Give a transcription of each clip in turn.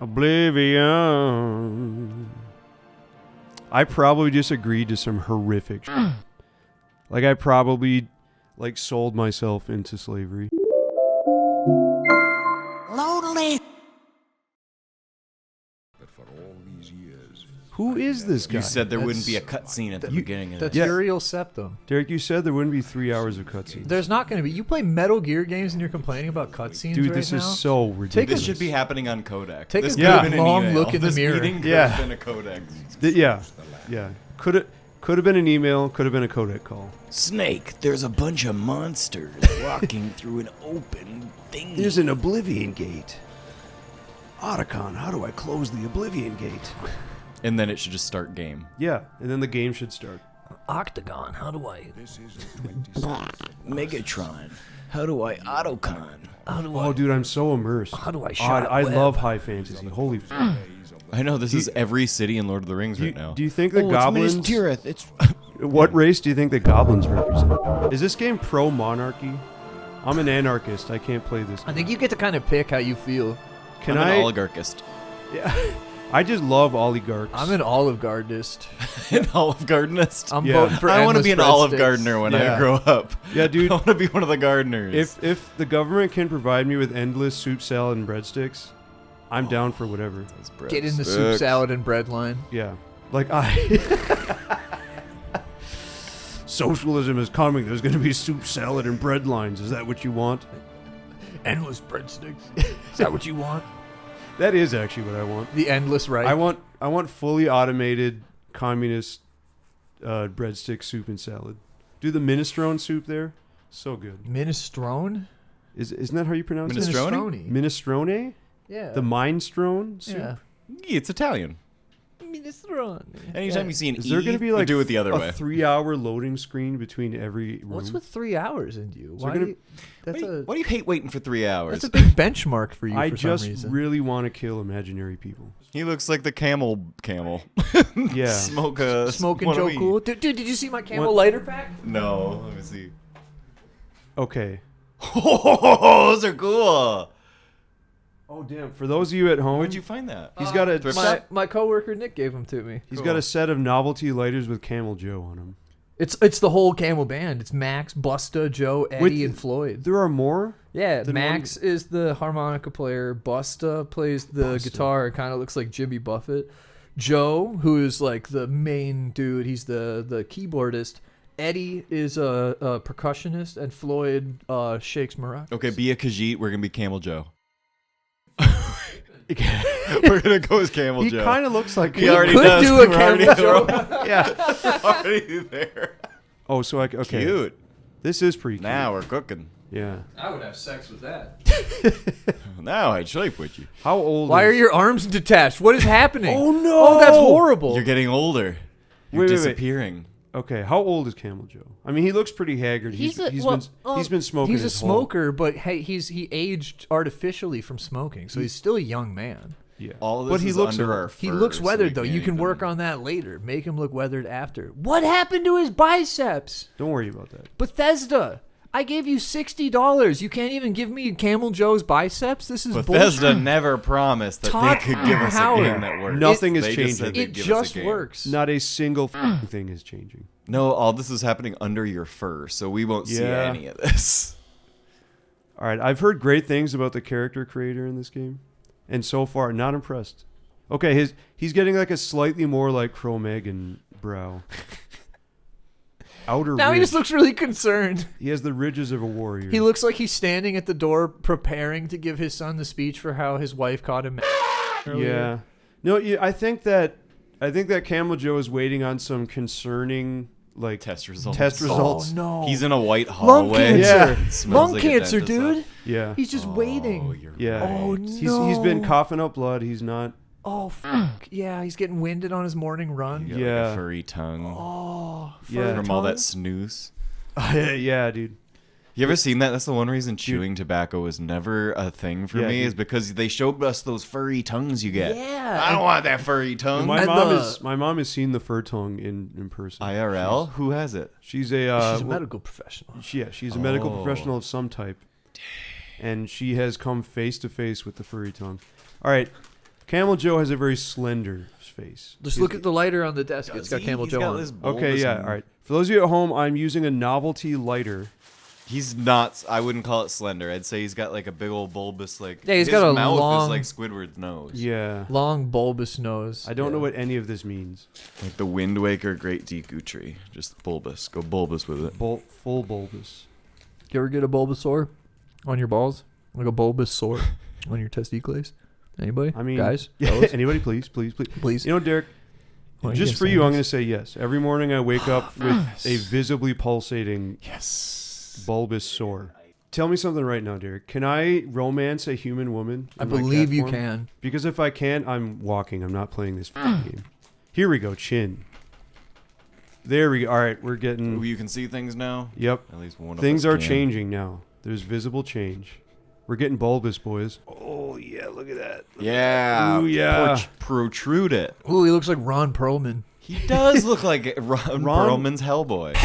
Oblivion. I probably just agreed to some horrific shit. Like, I probably, like, sold myself into slavery. Lonely. Who is this guy? You said there wouldn't be a cutscene at the beginning of That's this. Uriel Septum. Derek, you said there wouldn't be 3 hours of cutscenes. There's not going to be. You play Metal Gear games and you're complaining about cutscenes Dude, right this now? is so ridiculous. This should be happening on Codec. Take this a could have good been an long email. look in the This mirror. meeting could Yeah. have been a Codec. Yeah. Could have been an email, could have been a codec call. Snake, there's a bunch of monsters walking through an open thing. There's an Oblivion gate. Otacon, how do I close the Oblivion gate? And then it should just start game. Yeah, and then the game should start. Octagon, how do I... Megatron, how do I autocon? Oh, dude, I'm so immersed. How do I Oh, shot I web? love high fantasy. Holy f***. I know, this is every city in Lord of the Rings Do right now. you think the goblins... It's Minas Tirith. It's... What race do you think the goblins represent? Is this game pro-monarchy? I'm an anarchist. I can't play this game. I think you get to kind of pick how you feel. Can I'm I... an oligarchist. Yeah. I just love oligarchs. I'm an Olive Gardenist. An Olive Gardenist? I'm Yeah. voting for I want to endless be an Olive breadsticks. Gardener when Yeah. I grow up. Yeah, dude. I want to be one of the gardeners. If the government can provide me with endless soup, salad, and breadsticks, I'm down for whatever. Get in the soup, salad, and bread line. Yeah. Like, Socialism is coming. There's going to be soup, salad, and bread lines. Is that what you want? Endless breadsticks. Is that what you want? That is actually what I want. The endless right. I want fully automated communist breadstick soup and salad. Do the minestrone soup there? So good. Minestrone? Isn't that how you pronounce Minestrone? it? Minestrone? Yeah. The minestrone soup? Yeah. It's Italian. Minestrone. Anytime you see an Is there going to be you like do it the other a way. 3-hour loading screen between every room? What's with 3 hours in you? there Why gonna- do you, that's Why do you hate waiting for 3 hours? that's a big benchmark for you I for just some reason. really want to kill imaginary people. He looks like the camel. Yeah. Smoking Joe Cool. Dude, did you see my Camel What? lighter pack? No, let me see. Okay. Oh, those are cool. Oh damn! For those of you at home, Where'd you find that? he's got a My coworker Nick gave them to me. he's got a set of novelty lighters with Camel Joe on them. It's the whole Camel band. It's Max, Busta, Joe, Eddie, and Floyd. There are more. Yeah, than Max is the harmonica player. Busta plays the guitar. It kind of looks like Jimmy Buffett. Joe, who is like the main dude, he's the keyboardist. Eddie is a percussionist, and Floyd shakes maracas. Okay, be a Khajiit. We're gonna be Camel Joe. We're gonna go as Camel He Joe. kind of looks like He already could does. do a We're already Camel there. yeah. Already there. Oh, so okay. Cute. This is pretty cute. Now we're cooking. Yeah. I would have sex with that. Now I'd sleep with you. How old? Why is... are your arms detached? What is happening? Oh, no! Oh, that's horrible. You're getting older. You're Wait. disappearing. Okay, how old is Camel Joe? I mean, he looks pretty haggard. He's been smoking. He's a his whole- smoker, but hey, he aged artificially from smoking, so he's still a young man. Yeah. All this But he is looks under old. our He fur, looks so weathered we though. can't You can even- work on that later. Make him look weathered after. What happened to his biceps? Don't worry about that. Bethesda, I gave you $60. You can't even give me Camel Joe's biceps. This is Bethesda bullshit. never promised that Todd they could give us a Howard. game that works. Nothing is They just said changing. they'd It give us a just game. works. Not a single thing is changing. No, all this is happening under your fur, so we won't see Yeah. any of this. All right, I've heard great things about the character creator in this game, and so far, not impressed. Okay, he's getting like a slightly more like Cro-Magnon brow. Outer Now ridge. he just looks really concerned. He has the ridges of a warrior. He looks like he's standing at the door preparing to give his son the speech for how his wife caught him. earlier. Yeah. No, I think that Camel Joe is waiting on some concerning like Test results. Oh no. He's in a white lung hallway. cancer. Yeah. Smells Lung like a cancer, dentist dude. office. Yeah. He's just Oh, waiting. you're Yeah. right. Oh He's been no. coughing up blood. He's not. Oh fuck. Yeah, he's getting winded on his morning run. You got like Yeah. a furry tongue Oh. Yeah. furry from all that tongue? snooze. Yeah, dude. You ever seen that? That's the one reason chewing tobacco was never a thing for Yeah, me, dude. is because they showed us those furry tongues you get. Yeah. I don't want that furry tongue. My And mom has seen the fur tongue in person. IRL? Who has it? She's a She's a medical professional. she's a medical Oh. professional of some type, and she has come face to face with the furry tongue. All right, Camel Joe has a very slender face. Just look at the lighter on the desk. It's got Camel Joe on. Okay, yeah, all right. For those of you at home, I'm using a novelty lighter. He's not. I wouldn't call it slender. I'd say he's got like a big old bulbous like. Yeah, he's his got a mouth long- is like Squidward's nose. Yeah. Long bulbous nose. I don't know what any of this means. Like the Wind Waker Great Deku Tree. Just bulbous. Go bulbous with it. Full bulbous. You ever get a Bulbasaur on your balls? Like a bulbous sore on your testicles? Anybody? I mean, guys? Yeah, Fellas? anybody, please. Please. You know, Derek, Why are just you for gonna you, say I'm yes? going to say yes. Every morning I wake up with a visibly pulsating bulbous sore. Tell me something right now, Derek. Can I romance a human woman? I in my believe cat you form? can. Because if I can't, I'm walking. I'm not playing this game. Here we go, chin. There we go. All right, we're getting... Ooh, you can see things now. Yep. At least one of Things us are can. changing now. There's visible change. We're getting bulbous, boys. Oh, yeah, look at that. Yeah. Ooh, yeah. Protrude it. Ooh, he looks like Ron Perlman. He does look like Ron Perlman's Hellboy.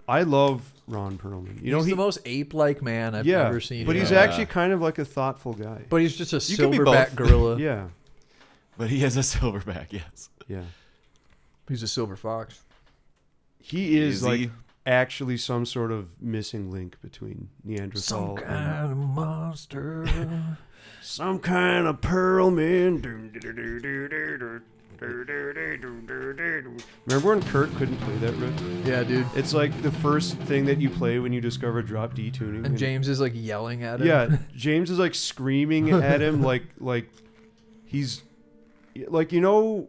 I love Ron Perlman. You know, He's he, the most ape-like man I've yeah, ever seen. but he's Yeah. actually kind of like a thoughtful guy. But he's just a You can be silverback both. gorilla. Yeah, But he has a silverback, yes. yeah. He's a silver fox. He is like he? actually some sort of missing link between Neanderthal Some and kind of monster. some kind of Perlman. Remember when Kurt couldn't play that riff? Yeah, dude. It's like the first thing that you play when you discover drop D tuning. And James is like yelling at him. Yeah, James is like screaming at him like he's like, you know,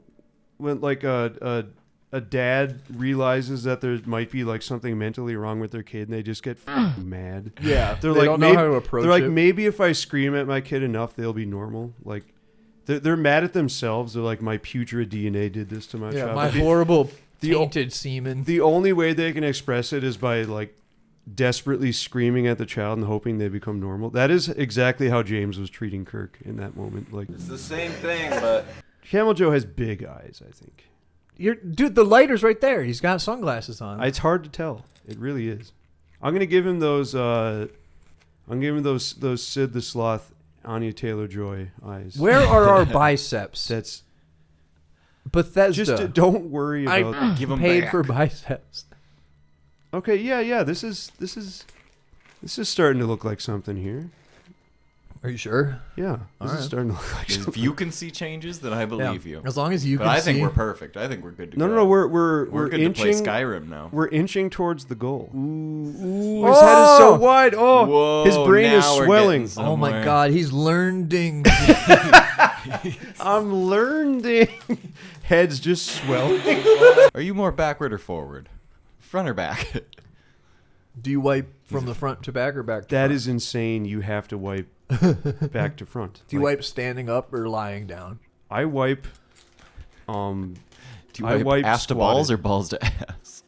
when like a dad realizes that there might be like something mentally wrong with their kid and they just get mad. Yeah. They're They like, don't know maybe, how to approach they're like, it. maybe if I scream at my kid enough, they'll be normal. Like they're mad at themselves. They're like, my putrid DNA did this to my Yeah, child. my But horrible the o- tainted semen. the only way they can express it is by like desperately screaming at the child and hoping they become normal. That is exactly how James was treating Kirk in that moment. Like, It's the same thing, but Camel Joe has big eyes, I think. Dude, the lighter's right there. He's got sunglasses on. It's hard to tell. It really is. I'm gonna give him those. I'm giving him those Sid the Sloth, Anya Taylor-Joy eyes. Where are our biceps? That's Bethesda. just don't worry about. I Give 'em paid back. for biceps. Okay, yeah. This is starting to look like something here. Are you sure? Yeah, this is right. starting to look like If something. you can see changes, then I believe Yeah. you. As long as you But can I think see. we're perfect. I think we're good to No, go. no, we're good inching. to play Skyrim now. We're inching towards the goal. Ooh, His head is so wide. Oh, Whoa, his brain is now we're swelling. getting Oh my somewhere. God, he's learning. I'm learning. Head's just swelling. Are you more backward or forward? Front or back? Do you wipe from the front to back or back to That front? is insane. You have to wipe back to front. Do you Like, wipe standing up or lying down? I wipe. Do you I wipe wipe ass to squatted. balls or balls to ass?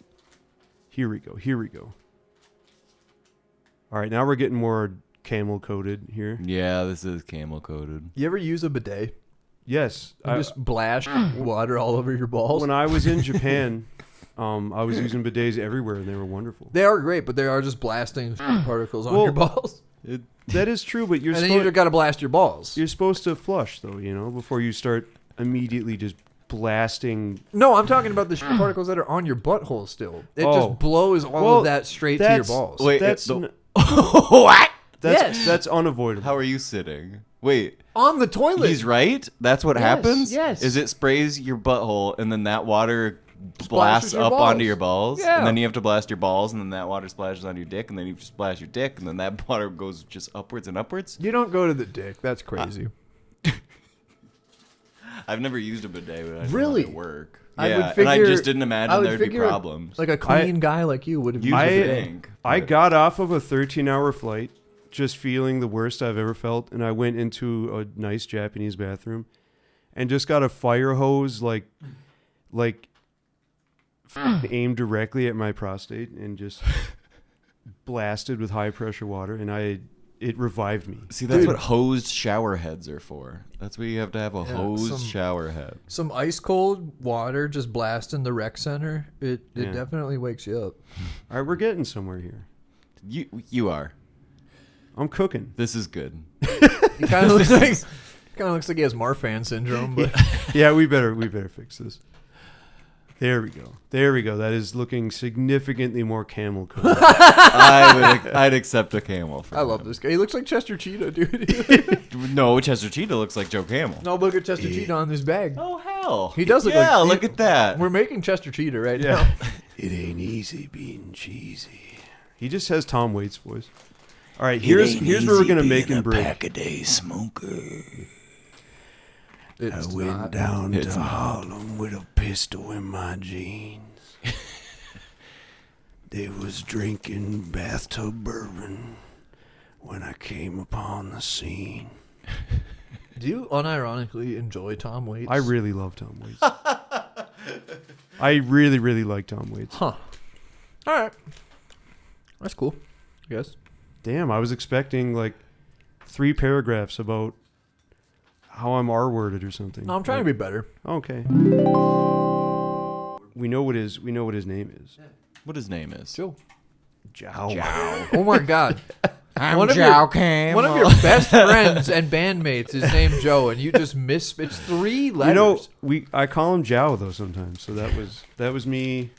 Here we go. All right, now we're getting more camel coated here. Yeah, this is camel coated. You ever use a bidet? Yes, You just splash water all over your balls? when I was in Japan, I was using bidets everywhere, and they were wonderful. They are great, but they are just blasting particles on Well, your balls. That is true, but And then you got to blast your balls. you're supposed to flush though, you know, before you start immediately just blasting. No, I'm talking about the particles that are on your butthole still. It Oh. just blows all Well, of that straight to your that's- balls. Wait, That's the- n- what? Yes. that's unavoidable. How are you sitting? Wait, On the toilet. he's right? That's what Yes, happens? yes. Is it sprays your butthole and then that water Splashes blasts your up balls. onto your balls? Yeah. And then you have to blast your balls and then that water splashes on your dick and then you splash your dick and then that water goes just upwards and upwards? You don't go to the dick. That's crazy. I've never used a bidet, but I know Really? how they work. I Yeah, would and I figure- just didn't I imagine would there'd be figure problems. Like a clean guy like you would have used You a I- bidet. think, I but- got off of a 13-hour flight just feeling the worst I've ever felt, and I went into a nice Japanese bathroom and just got a fire hose like aimed directly at my prostate and just blasted with high pressure water, and it revived me. See, that's what hosed shower heads are for. That's what you have to have a Yeah, hosed some- shower head. Some ice cold water just blasting the rec center. It Yeah. definitely wakes you up. All right, we're getting somewhere here. You are. I'm cooking. This is good. He kind of looks like he has Marfan syndrome. But Yeah, we better fix this. There we go. That is looking significantly more camel colored. I'd accept a camel. I love this guy. He looks like Chester Cheetah, dude. No, Chester Cheetah looks like Joe Camel. No, look at Chester Cheetah on this bag. Oh hell, He does look yeah, like. look at that. We're making Chester Cheetah right Yeah. now. It ain't easy being cheesy. He just has Tom Waits' voice. All right, here's where we're gonna make him break. Pack-a-day smoker. I went down to Harlem with a pistol in my jeans. They was drinking bathtub bourbon when I came upon the scene. Do you unironically enjoy Tom Waits? I really love Tom Waits. I really, really like Tom Waits. Huh. All right. That's cool. I guess. Damn, I was expecting like 3 paragraphs about how I'm R-worded or something. No, I'm trying to be better. Okay. We know what his name is. What his name is? Joe. Jow. Oh my God. I'm Joe Camel. One of your best friends and bandmates is named Joe, and you just miss. It's 3 letters. You know, I call him Jow though sometimes. So that was me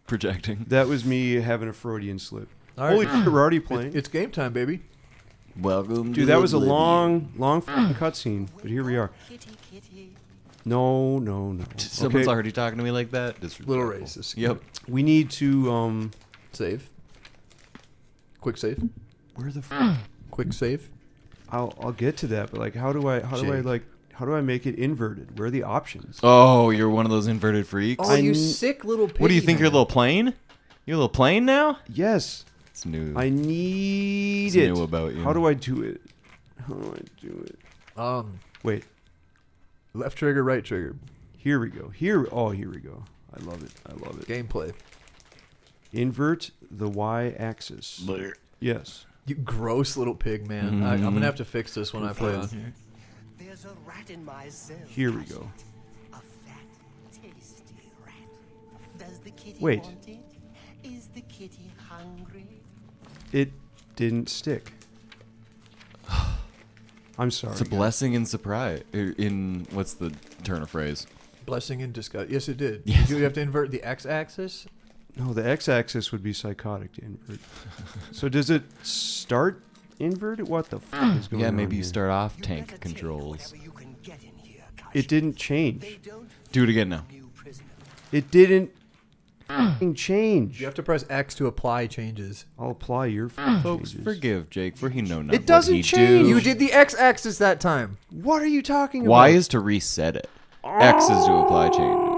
Projecting. That was me having a Freudian slip. All right. Holy shit, we're already playing. It's game time, baby. Welcome, Dude, to that was a Oblivion. long fucking cutscene, but here we are. No. Someone's Okay, already talking to me like that. Little racist. Yep. we need to Save. Quick save. where the fuck? Quick save. I'll get to that, but like how do I make it inverted? Where are the options? Oh, you're one of those inverted freaks. Oh, you sick little pig. What do you think? You're a little plane? You're a little plane now? Yes. It's new. I need It's it. new about you. How do I do it? Wait. Left trigger, right trigger. Here we go. Here we go. I love it. Gameplay. Invert the y-axis. Yes. You gross little pig, man. I'm gonna have to fix this when I play on here. There's a rat in my cell. Here we go. A fat, tasty rat. Does the kitty Wait. want it? Is the kitty hungry? It didn't stick. I'm sorry. It's a blessing in surprise. In what's the turn of phrase? Blessing in disguise. Yes, it did. Yes. You have to invert the x-axis. No, the x-axis would be psychotic to invert. So does it start inverted? What the fuck is going on? Yeah, maybe you here? start off You tank better take controls. whatever you can get in here, It didn't They change. don't Do it again now. new prisoner. It didn't fucking change. You have to press X to apply changes. I'll apply your fucking Folks, changes. forgive Jake for he know not It doesn't what he change. do. You did the x-axis that time. What are you talking about? Y is to reset it. X is to apply changes.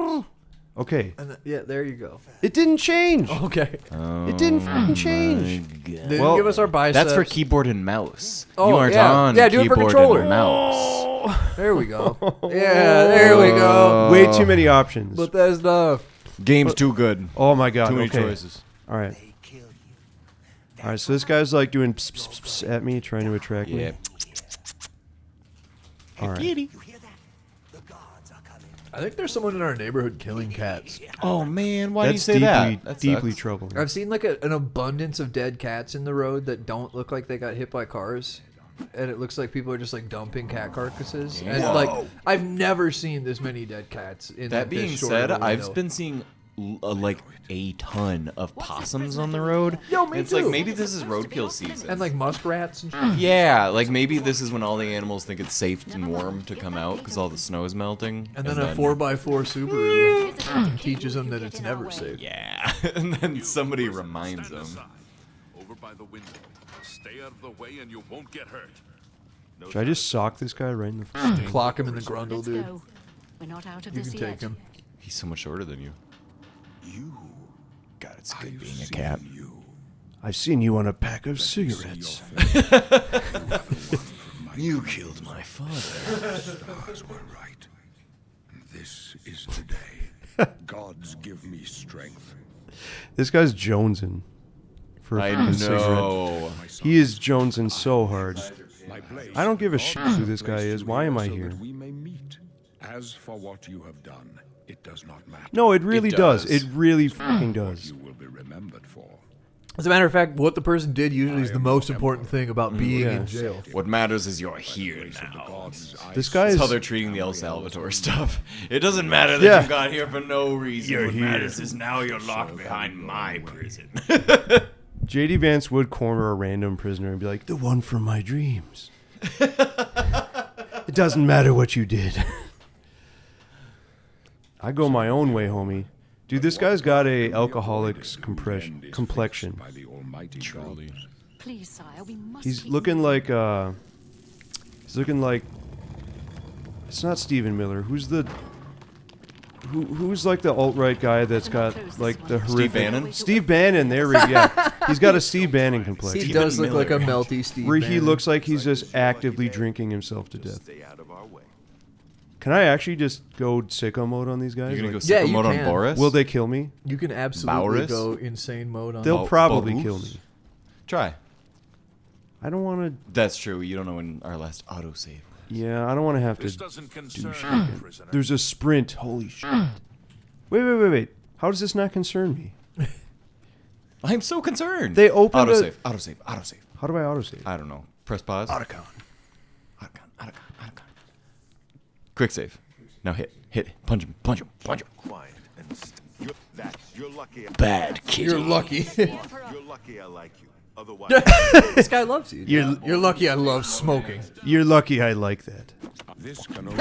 Okay. And yeah, there you go. It didn't change. Okay. It didn't fucking change. They Well, give us our biceps. That's for keyboard and mouse. Oh, you aren't yeah. on Yeah, do it for keyboard controller. and mouse. There we go. Yeah, there we go. Way too many options. But that's the. Game's too good. Oh my god. Too many okay. choices. All right. They kill you. All right. So this guy's like doing pss, pss, pss at me, trying to attract Yeah. me. All right. You hear that? The guards are coming. I think there's someone in our neighborhood killing cats. Oh man, why That's do you say deeply, that? That deeply sucks. troubling. I've seen like an abundance of dead cats in the road that don't look like they got hit by cars. And it looks like people are just like dumping cat carcasses. And like, I've never seen this many dead cats in That this being short said, of a window. I've been seeing like a ton of possums on the road. Yo, me it's too. like maybe this is roadkill season. And like muskrats and shit. Yeah, like maybe this is when all the animals think it's safe and warm to come out because all the snow is melting. And then a 4x4 Subaru teaches them that it's never safe. Yeah, and then somebody reminds them. Over by the window. Stay out of the way and you won't get hurt. No Should I just sock this guy right in the face? Clock him in the grundle, Let's dude. go. We're not out of You this can yet. take him. He's so much shorter than you. God, it's good being a cat. I've seen you on a pack of cigarettes. You killed my father. Stars were right. This is the day. Gods give me strength. This guy's jonesing for a I fucking cigarette. know. He is jonesing so hard. My blade I don't give a shit who this guy is. Why am I so here? that we may meet. As for what you have done, it does not matter. No, it really does. does. It really fucking What does. you will be remembered for. As a matter of fact, what the person did usually is the most important thing about being in jail. What matters is you're here now. This guy That's is. how they're treating the El Salvador stuff. It doesn't matter that Yeah. you got here for no reason. You're what here. matters is now you're locked behind my prison. JD Vance would corner a random prisoner and be like, the one from my dreams. It doesn't matter what you did. I go my own way, homie. Dude, this guy's got a alcoholic's complexion. By the Almighty God. Please, sire, we must. He's keep looking moving. like it's not Stephen Miller. Who's the who's like the alt-right guy that's got like the horrific Bannon? Steve Bannon, there we go. Yeah. He's got a Steve Bannon complexion. He does look like a melty Steve. Where he Bannon. looks like he's just actively drinking himself to death. Can I actually just go sicko mode on these guys? You're gonna go Like, Yeah, sicko you mode on can. Boris? will they kill me? You can absolutely Boris? go insane mode on. They'll Bo- probably Boris? kill me. Try. I don't want to. That's true. You don't know when our last autosave. Yeah, I don't want to have to This doesn't do concern shit. you, again. prisoner. There's a sprint. Holy shit! Wait. How does this not concern me? I'm so concerned. They opened autosave. Autosave. How do I autosave? I don't know. Press pause. Autocon. Autocon. Quick save. Now hit. Punch him. Quiet and you're lucky. Bad kid. You're lucky. You're lucky I like you. Otherwise, This guy loves you. You're lucky. I love smoking. You're lucky I like that. this can only